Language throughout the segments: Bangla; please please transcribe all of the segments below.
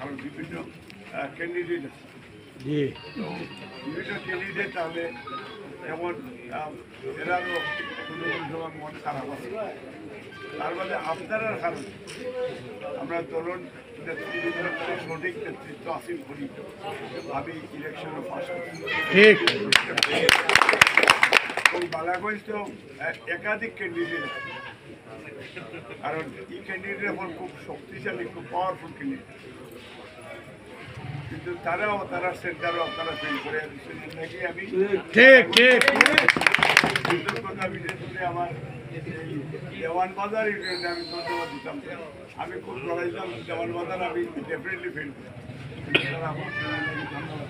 আরও বিভিন্ন ক্যান্ডিডেট আছে। তো বিভিন্ন ক্যান্ডিডেট তাহলে যেমন এরারও কোনো সময় মন খারাপ আছে, তার মানে আপনারা কারণ আমরা দলন নেতৃত্বের সঠিক নেতৃত্ব হাসিল করি আমি ইলেকশনে পাস করি। এবং বালাগঞ্জ তো একাধিক ক্যান্ডিডেট আছে, কারণ এই ক্যান্ডিডেট এখন খুব শক্তিশালী, খুব পাওয়ারফুল ক্যান্ডিডেট, কিন্তু তারা সেন্টারও আপনারা ফেল করে নাকি আমি কৃতজ্ঞতা বিশেষ করে আমার এই দেওয়ান বাজার ইউনিয়নে আমি ধন্যবাদ দিতাম। আমি খুব লড়াইতাম দেওয়ান বাজার, আমি ডেফিনেটলি ফেল করি, তারা আমার ধন্যবাদ।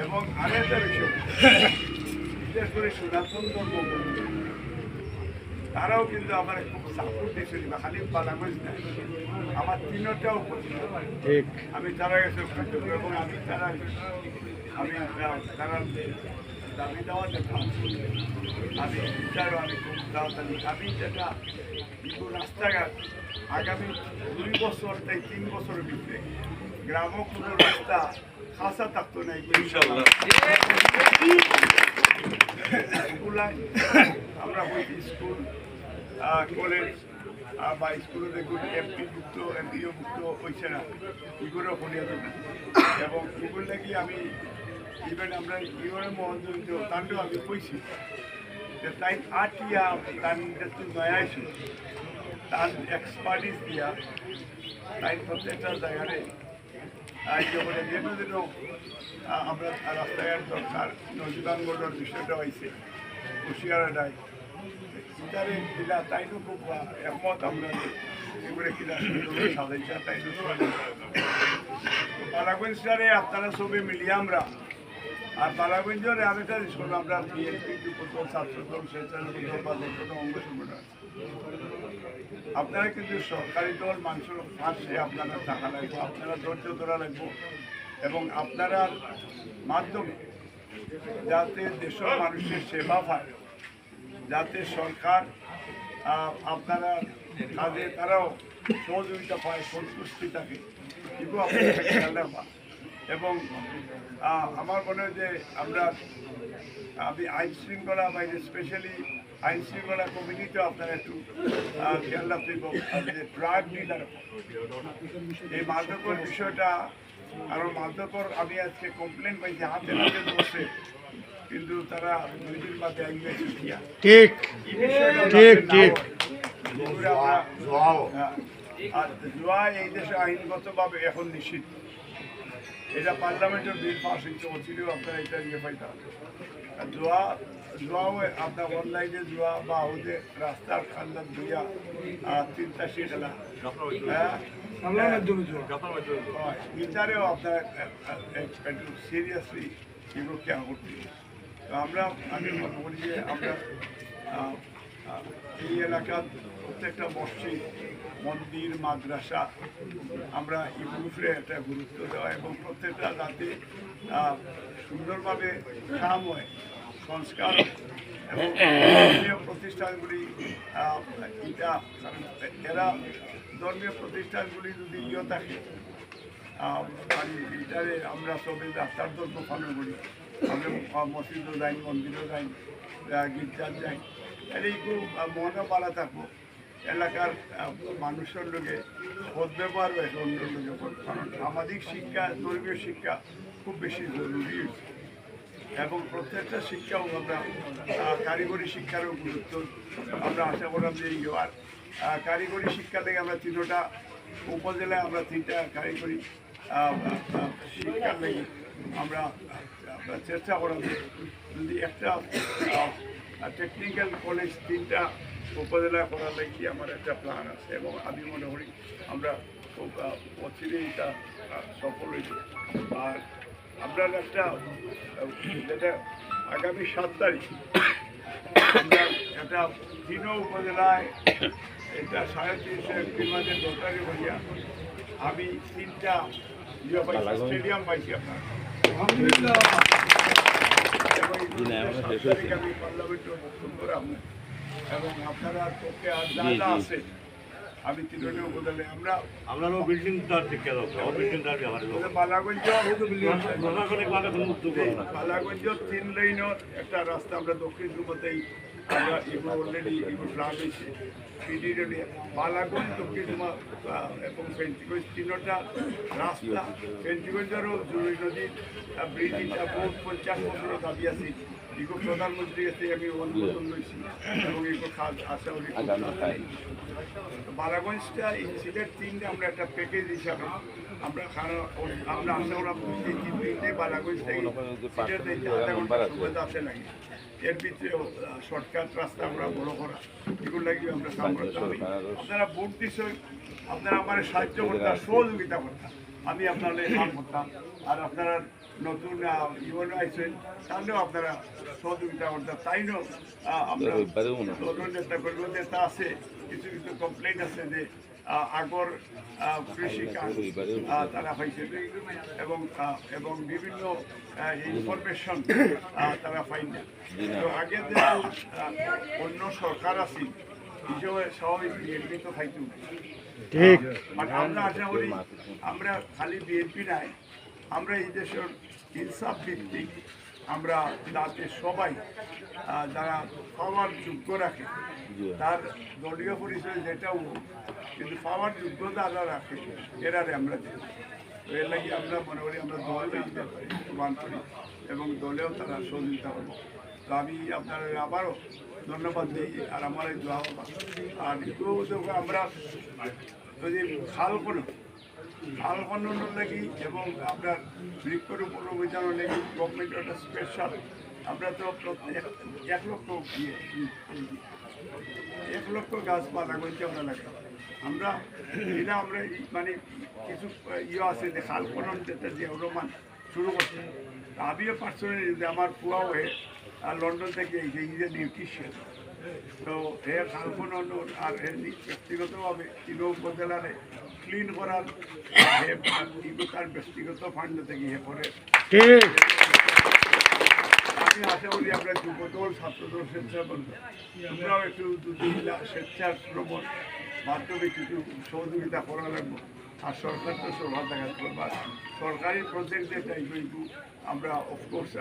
এবং আরেকটা বিষয়, বিশেষ করে সনাতন ধর্ম তারাও কিন্তু আমার খুব সাপোর্ট দিয়েছিল, খালি বালাগঞ্জ না, আমার তিনটাও ঠিক আমি তারা গেছে এবং আমি তারা দাবি দেওয়া দেখা আমি বিচারও আমি খুব তাড়াতাড়ি আমি যেটা কিন্তু রাস্তাঘাট আগামী 2 বছর তাই 3 বছরের ভিতরে গ্রামও কোনো রাস্তা খাসা থাকতো না। আমরা বলছি স্কুল কলেজ বা স্কুলে দেখুন এমপিও মুক্ত হয়েছে না, এগুলো করিয়া দেবে এবং এগুলো নাকি আমি ইভেন আমরা ইউরে মহাজন তান্ডেও আমি কইছি যে তাই আটিয়া তার যেহেতু নয়াইছি তার এক্সপার্টিস দিয়া তাই প্রত্যেকটা জায়গায় যেন আমরা রাস্তাঘাট দরকার নজরুলগড়ের বিষয়টা হয়েছে হুশিয়ারাটাই ইটারে কিনা তাইনও খুব একমত আমরা এগুলো কিনা সাজাইছা তাইনও বালাগঞ্জটারে আপনারা সবে মিলিয়ে আমরা আর বালাগঞ্জের আরেকটা শুনলাম আমরা বিএনপি যুবদল ছাত্রদল স্বেচ্ছাসেবক দল বা কোনো অঙ্গ সংগঠন আছে, আপনারা কিন্তু সরকারি দল মানুষের পাশে আপনারা টাকা লাগবে, আপনারা ধৈর্য ধরা লাগবে এবং আপনারা মাধ্যমে যাতে দেশের মানুষের সেবা পায়, যাতে সরকার আপনারা কাজে তারাও সহযোগিতা পায়, সন্তুষ্টি থাকে, কিন্তু আপনারা খেয়াল রাখবা। এবং আমার মনে হয় যে আমি আইন শৃঙ্খলা বাইরে স্পেশালি আইন শৃঙ্খলা কমিটিতেও আপনারা একটু খেয়াল রাখতে ড্রাগ নিডার এই মাদকর বিষয়টা, কারণ মাদকর আমি আজকে কমপ্লেন পাইছি হাতে হাতে বসে, কিন্তু তারা 2 দিন বাদে আইনে ঠিক ঠিক ঠিক আর জুয়া এই দেশে আইনগতভাবে এখন নিষিদ্ধ, এটা পার্লামেন্টের বিল পাস হয়েছে, অচিলেও আপনারা এটা নিয়ে পাইতাম। জুয়াও আপনার অনলাইনে জুয়া বা ওদের রাস্তার খান্দার দুইয়া 3টা সিট এলা বিচারেও আপনার একটু সিরিয়াসলি এগুলো কেন করতে। তো আমি মনে করি যে আমরা এই এলাকার প্রত্যেকটা মসজিদ, মন্দির, মাদ্রাসা আমরা এগুলোকে একটা গুরুত্ব দেওয়া এবং প্রত্যেকটা যাতে সুন্দরভাবে কাম হয়, সংস্কার এবং ধর্মীয় প্রতিষ্ঠানগুলি এরা ধর্মীয় প্রতিষ্ঠানগুলি যদি থাকে এটারে আমরা সবাই রাস্তার ধর্ম পালন করি, আমরা মসজিদও যাই, মন্দিরও যাই, গির্জার যাই, এই খুব মনও পালা থাকবো, এলাকার মানুষের লোকে সদ্ব্যবহার হয়েছে অন্য লোকে, কারণ সামাজিক শিক্ষা, ধর্মীয় শিক্ষা খুব বেশি জরুরি এবং প্রত্যেকটা শিক্ষাও আমরা কারিগরি শিক্ষারও গুরুত্ব আমরা আশা করলাম যে আর কারিগরি শিক্ষা থেকে আমরা 3টা উপজেলায় আমরা 3টা কারিগরি শিক্ষার লেগে আমরা চেষ্টা করলাম যদি একটা টেকনিক্যাল কলেজ 3টা উপজেলা করার লাগি আমার একটা প্ল্যান আছে এবং আমি মনে করি আমরা খুব অচিরেই এটা সফল হয়েছে। আর আপনার একটা যেটা আগামী 7 তারিখ আমরা একটা 3 উপজেলায় এটা 350 এমপির মাঝে দরকারি হইয়া আমি 3টা স্টেডিয়াম পাইছি আপনার আমি পার্লামেন্টের বক্তব্য রাখবো এবং আপনারা পক্ষে আর যা যা আছে আমি তিনটে উপজেলায় আমরা আপনারও বিল্ডিং তার শিক্ষা দরকার বিল্ডিং তার ব্যাপারে বালাগঞ্জ প্রশাসনিকভাবে কোনো উদ্যোগ হবে না বালাগঞ্জ 3 লাইনের একটা রাস্তা আমরা দক্ষিণ দুমতেই আমরা এগুলো অলরেডি এগুলো প্ল্যান হয়েছে পিডি রোডে বালাগঞ্জ দক্ষিণ দুমা এবং ফেন্সিগঞ্জ তিনটা রাস্তা ফেন্সিগঞ্জেরও জরুরি নদীর ব্রিজ এটা বহুত 50 বছরের দাবি আছে এগুলো প্রধানমন্ত্রীর কাছে আমি অনুমোদন লইছি এবং এগুলো কাজ আশা করি বালাগঞ্জটা এই সিলেট 3 আমরা একটা প্যাকেজ হিসাবে আমরা আমরা আশা করা এই 3 দিনে বালাগঞ্জ থেকে সিলেট আধা ঘন্টা সময় আসে লাগে এর ভিতরে শর্টকাট রাস্তা আমরা বড় করা এগুলো লাগিয়ে আমরা কাম করতাম আপনারা ভোট দিচ্ছেন আপনারা আমার সাহায্য করতাম সহযোগিতা করতাম আমি আপনাদের কাম করতাম আর আপনারা নতুন জীবন আইসেন তাহলেও আপনারা সহযোগিতা করতাম তাইও আমরা নতুন নেতা কর্মী নেতা আছে কিছু কিছু কমপ্লেন আছে যে আগর কৃষিকাজ তারা পাইছে এবং এবং বিভিন্ন ইনফরমেশন তারা পাই না তো আগে অন্য সরকার আছে হিসেবে স্বাভাবিক বিএনপি তো খাইতো ঠিক আমরা আশা করি আমরা খালি বিএনপি নাই আমরা এই দেশের ইনসাফ ভিত্তিক আমরা যাতে সবাই যারা পাওয়ার যোগ্য রাখে তার দলীয় পরিচয় যেটাও কিন্তু পাওয়ার যোগ্যতা যারা রাখে এরারে আমরা দিই তো এর লাগে আমরা মনে করি আমরা দল প্রমাণ করি এবং দলেও তারা সহযোগিতা করবো তো আমি আপনার আবারও ধন্যবাদ দিই আর আমার এই দোয়া আর আমরা যদি খাল খননের লাগি এবং আপনার বৃক্ষরোপণ অভিযানের লাগি গভর্নমেন্টের একটা স্পেশাল আমরা তো 1 লক্ষ 1 লক্ষ গাছপালা করতে আমরা লাগে আমরা এটা আমরা মানে কিছু আছে যে খাল খনন যেটা যে রোমান শুরু করছে আমিও পার্সোনালি যে আমার কুয়া হয়ে আর লন্ডন থেকে এই যে নিউট্রিশন তো এ খাল খনন আর ব্যক্তিগতভাবে তিনো উপজেলারে ক্লিন করার তার ব্যক্তিগত ফান্ড থেকে ইয়ে করে আমি আশা করি আমরা যুবদল ছাত্রদল স্বেচ্ছাবন্ধ আমরাও একটু স্বেচ্ছাশ্রমণ মাধ্যমে কিছু সহযোগিতা করা লাগবো আর সরকার তো সবার দেখা করবার সরকারি প্রজেক্ট যেটা কিন্তু আমরা অফকোর্স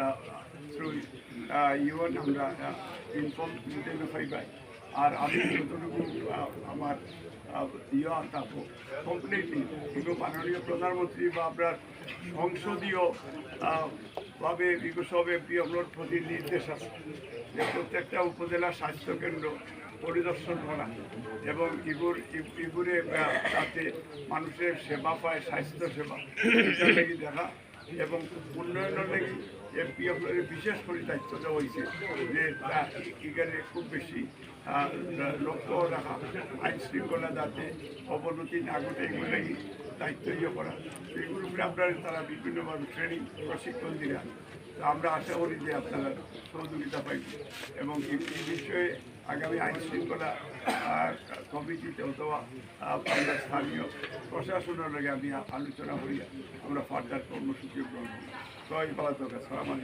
থ্রু ইউএন আমরা ইনফর্ম দিতে পাই আর আমি যতটুকু আমার থাকবো কমপ্লিটলি কিন্তু মাননীয় প্রধানমন্ত্রী বা আপনার সংসদীয় ভাবে সব এমপি আপনার প্রতি নির্দেশ আছে যে প্রত্যেকটা উপজেলা স্বাস্থ্যকেন্দ্র পরিদর্শন করা এবং ইগুরে যাতে মানুষের সেবা পায় স্বাস্থ্য সেবা এটার লাগি দেখা এবং উন্নয়নের লাগি এমপি আপনার বিশেষ করে দায়িত্ব দেওয়া হয়েছে যে এখানে খুব বেশি লক্ষ্য রাখা আইন শৃঙ্খলা যাতে অবনতি না ঘটে এগুলো লাগি দায়িত্ব করা এগুলোর উপরে আপনারা তারা বিভিন্নভাবে ট্রেনিং প্রশিক্ষণ দিলেন তো আমরা আশা করি যে আপনারা সহযোগিতা পাইব এবং এই বিষয়ে আগামী আইন শৃঙ্খলা কমিটিতে অথবা আমরা স্থানীয় প্রশাসনের লগে আমি আলোচনা করি আমরা ফার্দার কর্মসূচি গ্রহণ করি সবাই ভালো থাকবে। আসসালামু আলাইকুম।